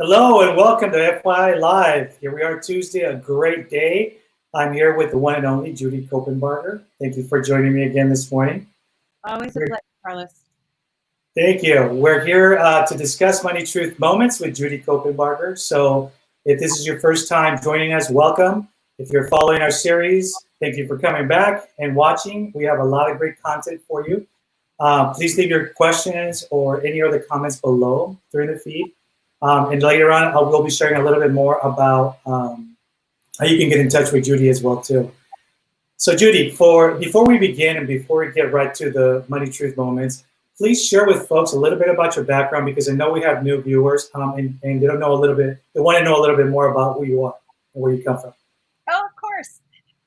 Hello and welcome to F.Y.I. Live. Here we are Tuesday, a great day. I'm here with the one and only Judy Copenbarger. Thank you for joining me again this morning. Always a pleasure, Carlos. Thank you. We're here to discuss Money Truth Moments with Judy Copenbarger. So if this is your first time joining us, welcome. If you're following our series, thank you for coming back and watching. We have a lot of great content for you. Please leave your questions or any other comments below during the feed. And later on, I will be sharing a little bit more about how you can get in touch with Judy as well too. So Judy, before we begin and before we get right to the Money Truth Moments, please share with folks a little bit about your background, because I know we have new viewers and they don't know they want to know a little bit more about who you are and where you come from. Oh, of course.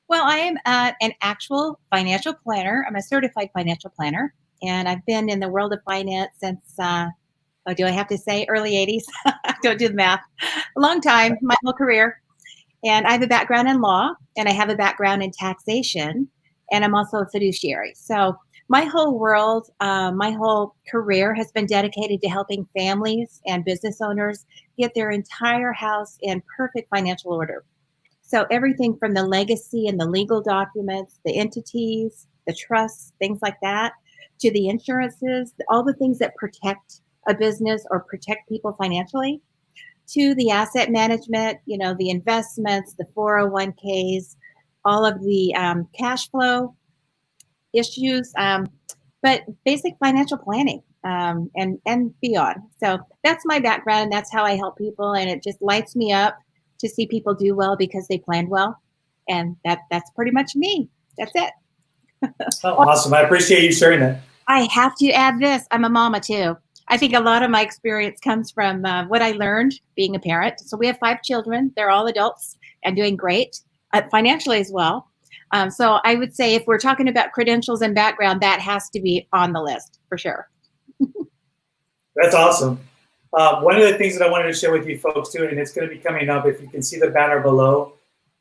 Well, I am an actual financial planner. I'm a certified financial planner, and I've been in the world of finance since, do I have to say early 80s? Don't do the math. A long time, my whole career. And I have a background in law, and I have a background in taxation, and I'm also a fiduciary. So my whole world, my whole career has been dedicated to helping families and business owners get their entire house in perfect financial order. So everything from the legacy and the legal documents, the entities, the trusts, things like that, to the insurances, all the things that protect a business or protect people financially, to the asset management, the investments, the 401ks, all of the cash flow issues, but basic financial planning and beyond. So that's my background, and that's how I help people, and it just lights me up to see people do well because they planned well, and that's pretty much me. That's it. Oh, awesome. I appreciate you sharing that. I have to add this. I'm a mama too. I think a lot of my experience comes from what I learned being a parent. So we have 5 children. They're all adults and doing great financially as well. So I would say if we're talking about credentials and background, that has to be on the list for sure. That's awesome. One of the things that I wanted to share with you folks too, and it's going to be coming up, if you can see the banner below,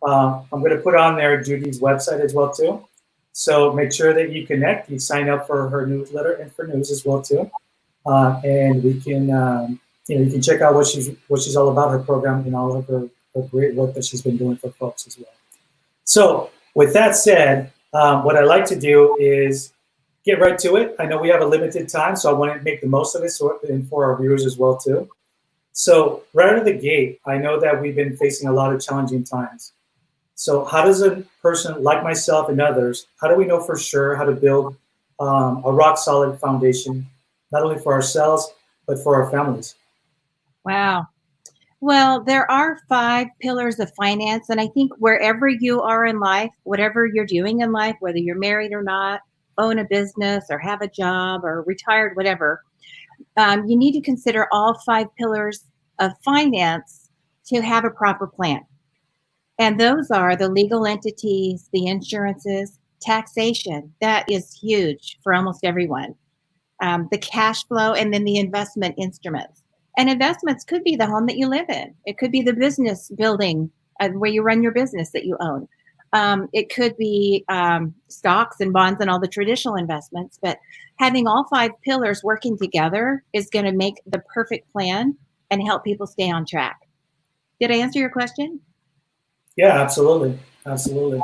I'm going to put on there Judy's website as well too. So make sure that you connect, you sign up for her newsletter and for news as well too. And we can, you can check out what she's all about, her program, and all of her great work that she's been doing for folks as well. So with that said, what I like to do is get right to it. I know we have a limited time, so I want to make the most of it and for our viewers as well too. So right out of the gate, I know that we've been facing a lot of challenging times. So how does a person like myself and others, how do we know for sure how to build a rock solid foundation, not only for ourselves, but for our families? Wow. Well, there are 5 pillars of finance. And I think wherever you are in life, whatever you're doing in life, whether you're married or not, own a business or have a job or retired, whatever, you need to consider all 5 pillars of finance to have a proper plan. And those are the legal entities, the insurances, taxation. That is huge for almost everyone. The cash flow, and then the investment instruments. And investments could be the home that you live in. It could be the business building where you run your business that you own. It could be stocks and bonds and all the traditional investments. But having all 5 pillars working together is going to make the perfect plan and help people stay on track. Did I answer your question? Yeah, absolutely. Absolutely.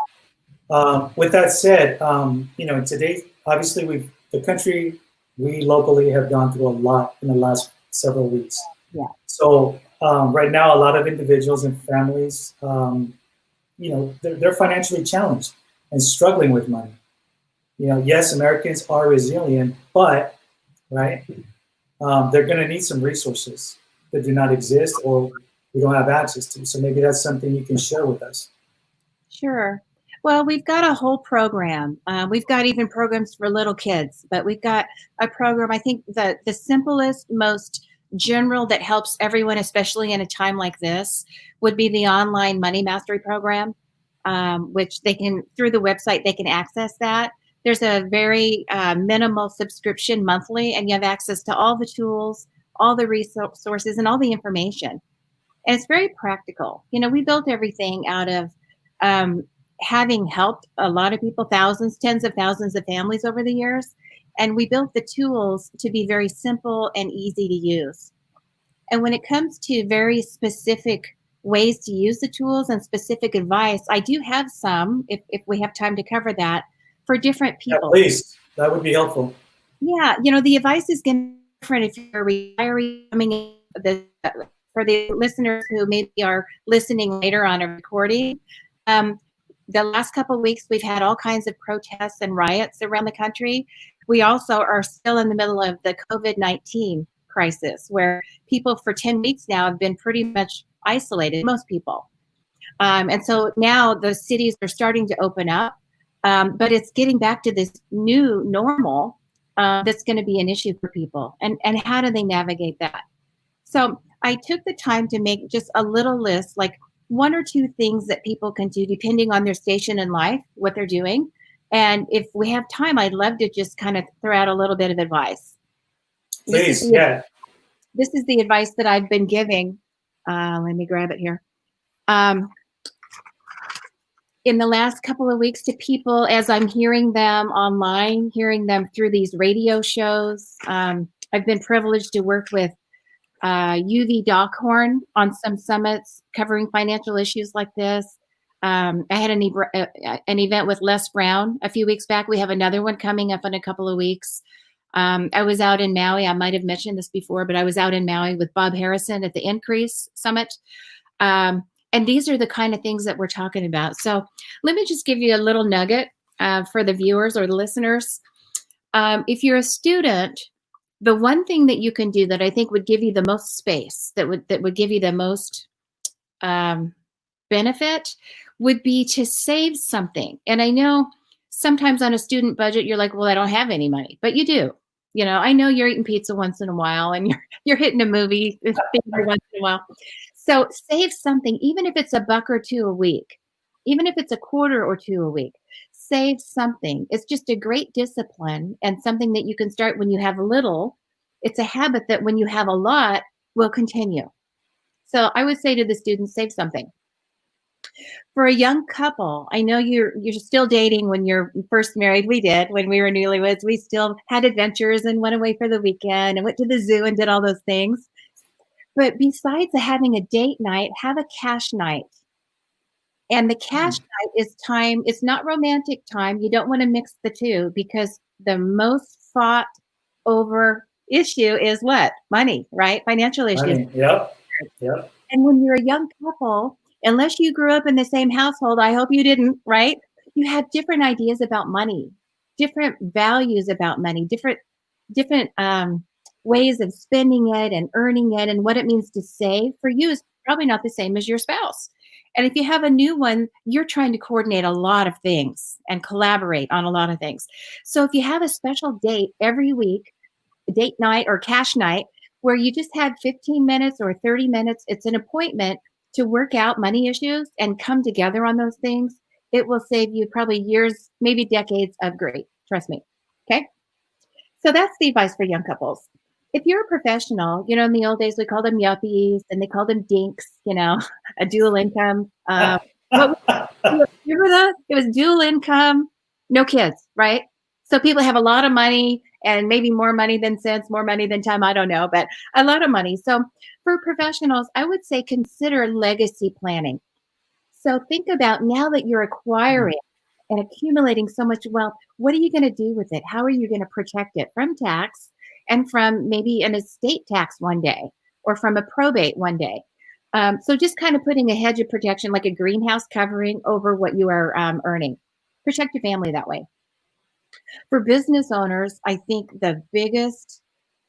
With that said, today, obviously, the country, we locally have gone through a lot in the last several weeks. Yeah. So right now, a lot of individuals and families, they're financially challenged and struggling with money. Yes, Americans are resilient, but right, they're going to need some resources that do not exist or we don't have access to. So maybe that's something you can share with us. Sure. Well, we've got a whole program. We've got even programs for little kids, but we've got a program. I think the simplest, most general that helps everyone, especially in a time like this, would be the online Money Mastery program, which they can, through the website, they can access that. There's a very minimal subscription monthly, and you have access to all the tools, all the resources, and all the information. And it's very practical. We built everything out of having helped a lot of people, thousands, tens of thousands of families over the years. And we built the tools to be very simple and easy to use. And when it comes to very specific ways to use the tools and specific advice, I do have some, if we have time to cover that, for different Yeah, people. please. That would be helpful. Yeah, the advice is going to be different if you're a retiree coming in. For the listeners who maybe are listening later on a recording, the last couple of weeks we've had all kinds of protests and riots around the country. We also are still in the middle of the COVID-19 crisis, where people for 10 weeks now have been pretty much isolated, most people. And so now the cities are starting to open up, but it's getting back to this new normal that's going to be an issue for people. And how do they navigate that? So I took the time to make just a little list, like 1 or 2 things that people can do depending on their station in life, what they're doing. And if we have time, I'd love to just kind of throw out a little bit of advice. Please, yeah. This is the advice that I've been giving. Let me grab it here. In the last couple of weeks to people, as I'm hearing them online, hearing them through these radio shows. I've been privileged to work with UV Dockhorn on some summits covering financial issues like this. I had an event with Les Brown a few weeks back. We have another one coming up in a couple of weeks. I was out in Maui. I might have mentioned this before, but I was out in Maui with Bob Harrison at the Increase Summit. And these are the kind of things that we're talking about. So let me just give you a little nugget for the viewers or the listeners. If you're a student, the one thing that you can do that I think would give you the most space, that would give you the most benefit, would be to save something. And I know sometimes on a student budget, you're like, well, I don't have any money, but you do. I know you're eating pizza once in a while and you're hitting a movie every once in a while. So save something, even if it's $1 or $2 a week, even if it's $0.25 or $2 a week, save something. It's just a great discipline and something that you can start when you have little. It's a habit that when you have a lot will continue. So I would say to the students, save something. For a young couple, I know you're still dating when you're first married. We did when we were newlyweds. We still had adventures and went away for the weekend and went to the zoo and did all those things. But besides having a date night, have a cash night. And the cash night is time. It's not romantic time. You don't want to mix the two, because the most fought over issue is what? Money, right? Financial issues. Money. Yep. And when you're a young couple, unless you grew up in the same household, I hope you didn't, right? You have different ideas about money, different values about money, different ways of spending it and earning it, and what it means to save for you is probably not the same as your spouse. And if you have a new one, you're trying to coordinate a lot of things and collaborate on a lot of things. So if you have a special date every week, a date night or cash night, where you just had 15 minutes or 30 minutes, it's an appointment to work out money issues and come together on those things, it will save you probably years, maybe decades of grief. Trust me. Okay. So that's the advice for young couples. If you're a professional, in the old days, we called them yuppies and they called them dinks, a dual income. Remember that? It was dual income, no kids, right? So people have a lot of money and maybe more money than sense, more money than time. I don't know, but a lot of money. So for professionals, I would say consider legacy planning. So think about, now that you're acquiring and accumulating so much wealth, what are you going to do with it? How are you going to protect it from tax and from maybe an estate tax one day or from a probate one day? So just kind of putting a hedge of protection, like a greenhouse covering over what you are earning. Protect your family that way. For business owners, I think the biggest,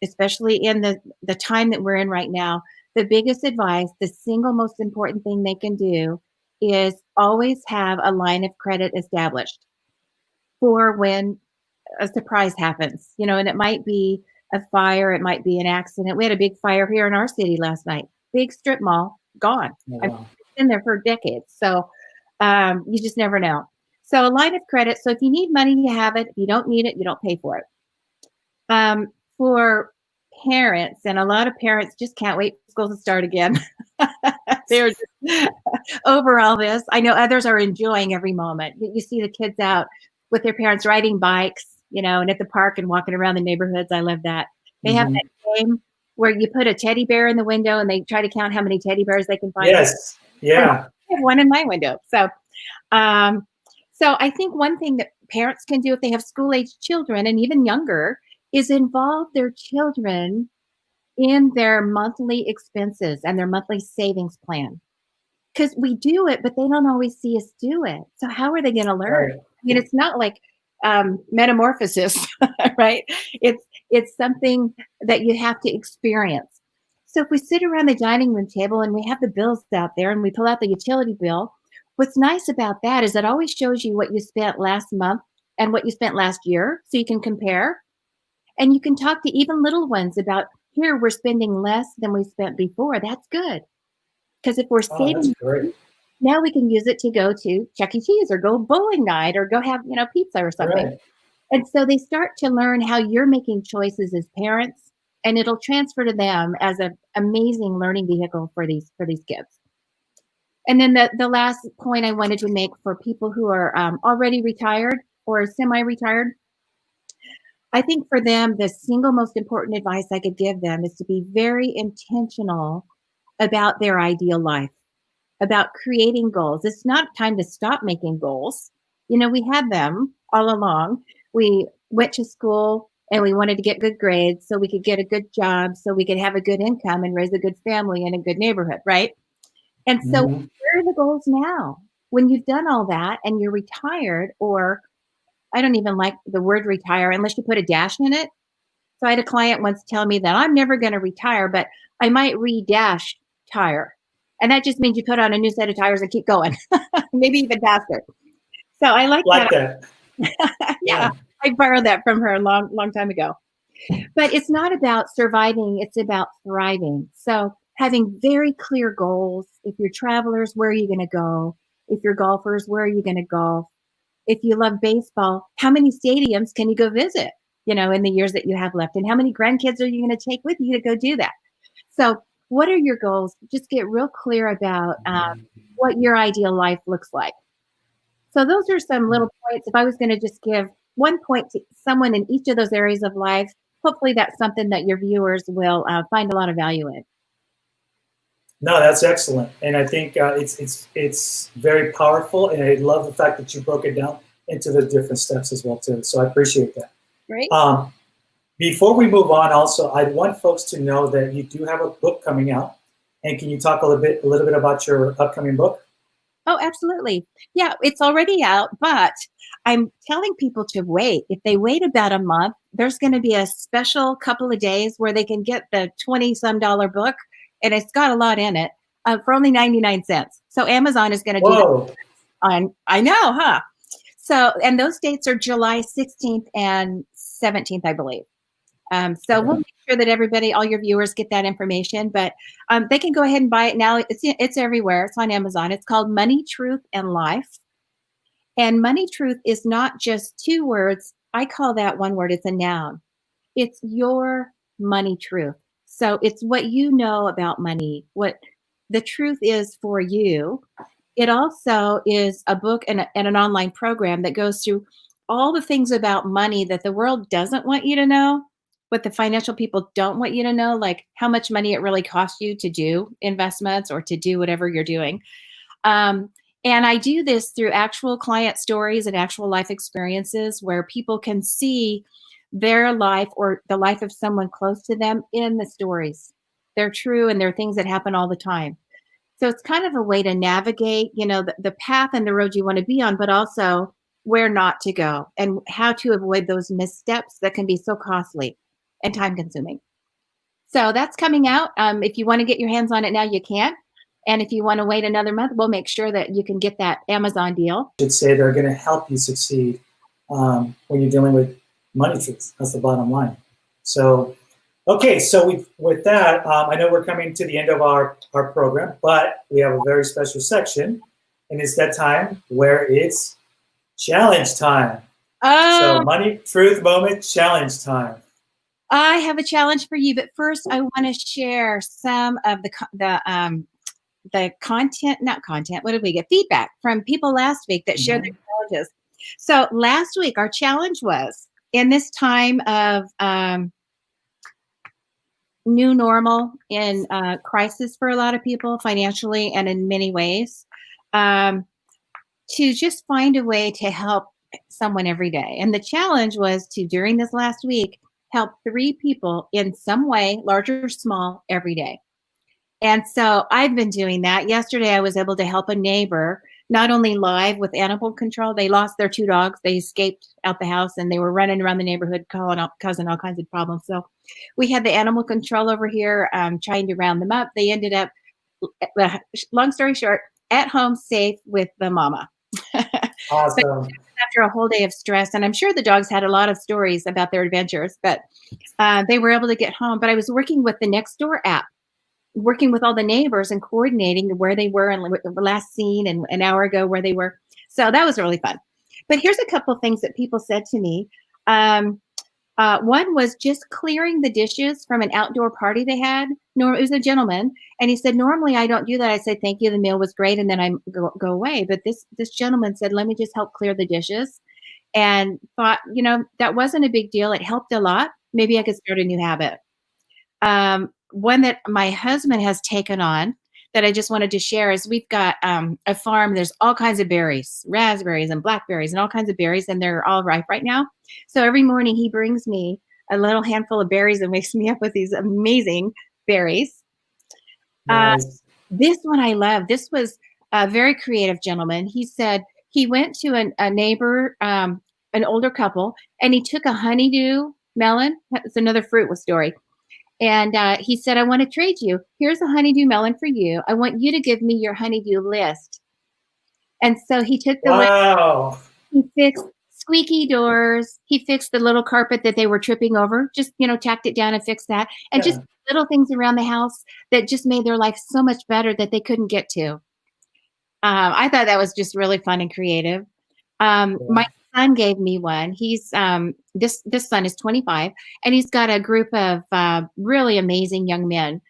especially in the time that we're in right now, the biggest advice, the single most important thing they can do is always have a line of credit established for when a surprise happens, and it might be a fire, it might be an accident. We had a big fire here in our city last night, big strip mall, gone. Oh, wow. I've been there for decades. So you just never know. So a line of credit. So if you need money, you have it. If you don't need it, you don't pay for it. For parents, and a lot of parents just can't wait for school to start again. They're just over all this. I know others are enjoying every moment. You see the kids out with their parents riding bikes, and at the park and walking around the neighborhoods. I love that. They have that game where you put a teddy bear in the window and they try to count how many teddy bears they can find. Yes. Yeah. I have one in my window. Um, so I think one thing that parents can do if they have school-age children and even younger is involve their children in their monthly expenses and their monthly savings plan. Because we do it, but they don't always see us do it. So how are they going to learn? Right. I mean, it's not like metamorphosis, right? It's something that you have to experience. So if we sit around the dining room table and we have the bills out there and we pull out the utility bill, what's nice about that is it always shows you what you spent last month and what you spent last year, so you can compare. And you can talk to even little ones about, here, we're spending less than we spent before. That's good. Because if we're Oh, that's saving, great. now we can use it to go to Chuck E. Cheese or go bowling night or go have, pizza or something. Right. And so they start to learn how you're making choices as parents, and it'll transfer to them as an amazing learning vehicle for these kids. And then the last point I wanted to make for people who are already retired or semi-retired, I think for them, the single most important advice I could give them is to be very intentional about their ideal life, about creating goals. It's not time to stop making goals. We had them all along. We went to school and we wanted to get good grades so we could get a good job, so we could have a good income and raise a good family in a good neighborhood, right? And so Mhm. where are the goals now? When you've done all that and you're retired, or I don't even like the word retire unless you put a dash in it. So I had a client once tell me that I'm never going to retire, but I might re-dash tire. And that just means you put on a new set of tires and keep going, maybe even faster. So I like Like that. that. Yeah, I borrowed that from her a long time ago. But it's not about surviving, it's about thriving. So having very clear goals. If you're travelers, where are you going to go? If you're golfers, where are you going to golf? If you love baseball, how many stadiums can you go visit, in the years that you have left? And how many grandkids are you going to take with you to go do that? So what are your goals? Just get real clear about what your ideal life looks like. So those are some little points. If I was going to just give one point to someone in each of those areas of life, hopefully that's something that your viewers will find a lot of value in. No, that's excellent, and I think it's very powerful, and I love the fact that you broke it down into the different steps as well too. So I appreciate that. Great. Before we move on, also, I want folks to know that you do have a book coming out, and can you talk a little bit about your upcoming book? Oh, absolutely. Yeah, it's already out, but I'm telling people to wait. If they wait about a month, there's going to be a special couple of days where they can get the 20-some dollar book, and it's got a lot in it for only 99 cents. So Amazon is going to do Whoa. that I know, huh? So, and those dates are July 16th and 17th, I believe. So we'll make sure that everybody, all your viewers, get that information. But they can go ahead and buy it now. It's everywhere. It's on Amazon. It's called Money, Truth, and Life. And Money, Truth is not just two words. I call that one word. It's a noun. It's your money truth. So it's what you know about money, what the truth is for you. It also is a book and an online program that goes through all the things about money that the world doesn't want you to know, what the financial people don't want you to know, like how much money it really costs you to do investments or to do whatever you're doing. And I do this through actual client stories and actual life experiences where people can see their life or the life of someone close to them in the stories. They're true and they're things that happen all the time. So it's kind of a way to navigate, the path and the road you want to be on, but also where not to go and how to avoid those missteps that can be so costly and time consuming. So that's coming out. If you want to get your hands on it now, you can. And if you want to wait another month, we'll make sure that you can get that Amazon deal. I should say they're going to help you succeed when you're dealing with money truths. That's the bottom line. So, okay, so with that, I know we're coming to the end of our program, but we have a very special section, and it's that time where it's challenge time. So money, truth, moment, challenge time. I have a challenge for you, but first I want to share some of the content, not content, what did we get? Feedback from people last week that shared their challenges. So last week, our challenge was in this time of new normal in crisis for a lot of people financially and in many ways, um, to just find a way to help someone every day. And the challenge was to, during this last week, help 3 people in some way, large or small, every day. And so I've been doing that. Yesterday, I was able to help a neighbor, not only live with animal control, they lost their 2 dogs. They escaped out the house and they were running around the neighborhood, causing all kinds of problems. So we had the animal control over here, trying to round them up. They ended up, long story short, at home safe with the mama. But Awesome. after a whole day of stress, and I'm sure the dogs had a lot of stories about their adventures, but they were able to get home. But I was working with the Nextdoor app, working with all the neighbors and coordinating where they were and the last scene and an hour ago where they were. So that was really fun. But here's a couple things that people said to me. One was just clearing the dishes from an outdoor party they had. It was a gentleman, and he said, normally I don't do that. I said, thank you, the meal was great, and then I go away. But this gentleman said, let me just help clear the dishes, and thought, that wasn't a big deal. It helped a lot. Maybe I could start a new habit. One that my husband has taken on that I just wanted to share is we've got a farm. There's all kinds of berries, raspberries and blackberries and all kinds of berries, and they're all ripe right now. So every morning he brings me a little handful of berries and wakes me up with these amazing berries. Nice. This one I love. This was a very creative gentleman. He said he went to a neighbor, an older couple, and he took a honeydew melon. That's another fruit story. And he said, I want to trade you. Here's a honeydew melon for you. I want you to give me your honeydew list. And so he took the list. Wow. He fixed squeaky doors. He fixed the little carpet that they were tripping over, just, tacked it down and fixed that. And just little things around the house that just made their life so much better that they couldn't get to. I thought that was just really fun and creative. My son gave me one. He's this son is 25, and he's got a group of really amazing young men.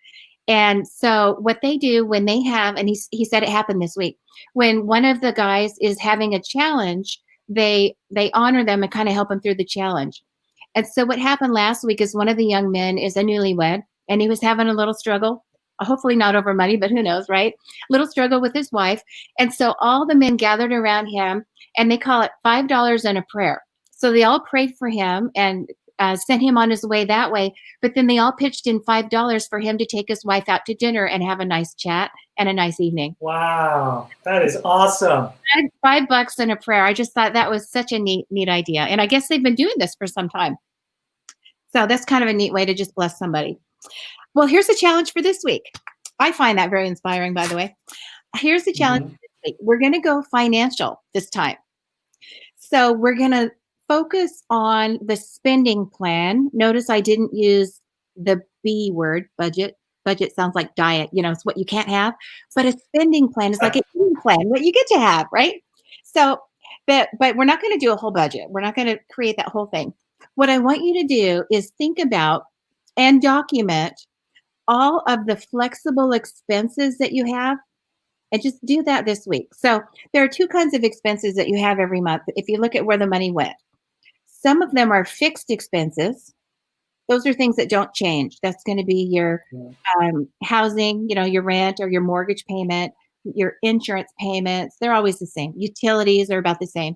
And so what they do when they have, and he said it happened this week, when one of the guys is having a challenge, they honor them and kind of help them through the challenge. And so what happened last week is one of the young men is a newlywed, and he was having a little struggle. Hopefully not over money, but who knows, right? Little struggle with his wife. And so all the men gathered around him, and they call it $5 and a prayer. So they all prayed for him and sent him on his way that way. But then they all pitched in $5 for him to take his wife out to dinner and have a nice chat and a nice evening. Wow, that is awesome. $5 and a prayer. I just thought that was such a neat idea. And I guess they've been doing this for some time. So that's kind of a neat way to just bless somebody. Well, here's a challenge for this week. I find that very inspiring, by the way. Here's the challenge this week. We're going to go financial this time. So we're going to focus on the spending plan. Notice I didn't use the B word, budget. Budget sounds like diet. It's what you can't have. But a spending plan is like an eating plan, what you get to have, right? So, but we're not going to do a whole budget. We're not going to create that whole thing. What I want you to do is think about and document all of the flexible expenses that you have, and just do that this week. So there are 2 kinds of expenses that you have every month. If you look at where the money went, some of them are fixed expenses. Those are things that don't change. That's going to be your housing, your rent or your mortgage payment, your insurance payments. They're always the same. Utilities are about the same.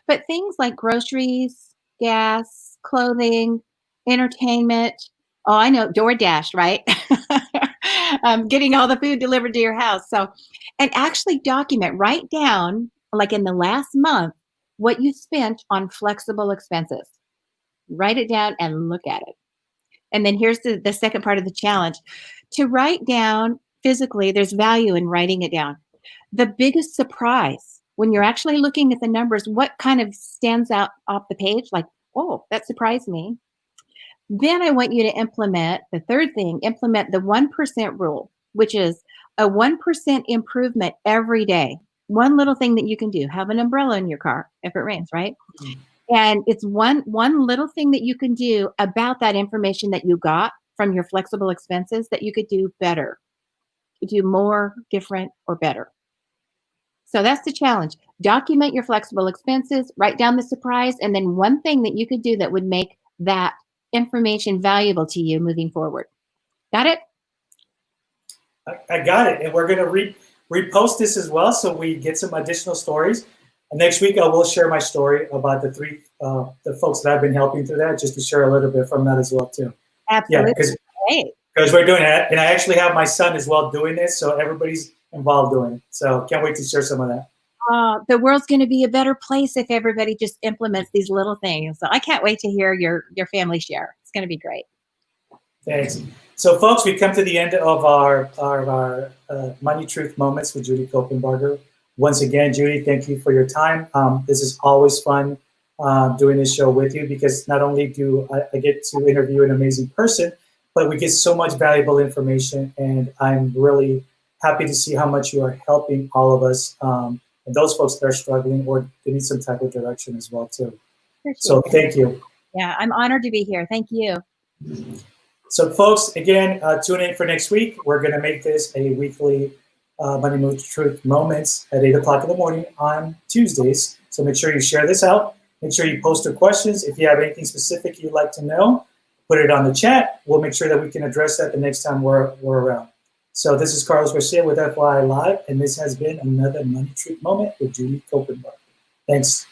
But things like groceries, gas, clothing, entertainment. Oh, I know, DoorDash, right? Getting all the food delivered to your house. So, and actually document, write down, like in the last month, what you spent on flexible expenses. Write it down and look at it. And then here's the second part of the challenge. To write down physically, there's value in writing it down. The biggest surprise when you're actually looking at the numbers, what kind of stands out off the page? Like, oh, that surprised me. Then I want you to implement the third thing, implement the 1% rule, which is a 1% improvement every day. One little thing that you can do, have an umbrella in your car if it rains, right? Mm-hmm. And it's one little thing that you can do about that information that you got from your flexible expenses that you could do better. You do more, different, or better. So that's the challenge. Document your flexible expenses, write down the surprise, and then one thing that you could do that would make that information valuable to you moving forward. Got it? I got it. And we're going to repost this as well so we get some additional stories. And next week, I will share my story about the folks that I've been helping through that, just to share a little bit from that as well, too. Absolutely. Yeah, because we're doing that. And I actually have my son as well doing this, so everybody's involved doing it. So can't wait to share some of that. The world's going to be a better place if everybody just implements these little things. So I can't wait to hear your family share. It's going to be great. Thanks. So, folks, we come to the end of our Money Truth Moments with Judy Copenbarger. Once again, Judy, thank you for your time. This is always fun doing this show with you, because not only do I get to interview an amazing person, but we get so much valuable information, and I'm really happy to see how much you are helping all of us and those folks that are struggling or they need some type of direction as well, too. So thank you. Yeah, I'm honored to be here. Thank you. So, folks, again, tune in for next week. We're going to make this a weekly Money Truth Moments at 8 o'clock in the morning on Tuesdays. So make sure you share this out. Make sure you post your questions. If you have anything specific you'd like to know, put it on the chat. We'll make sure that we can address that the next time we're around. So this is Carlos Garcia with F.Y.I Live, and this has been another Money Truth Moment with Judy Copenbarger. Thanks.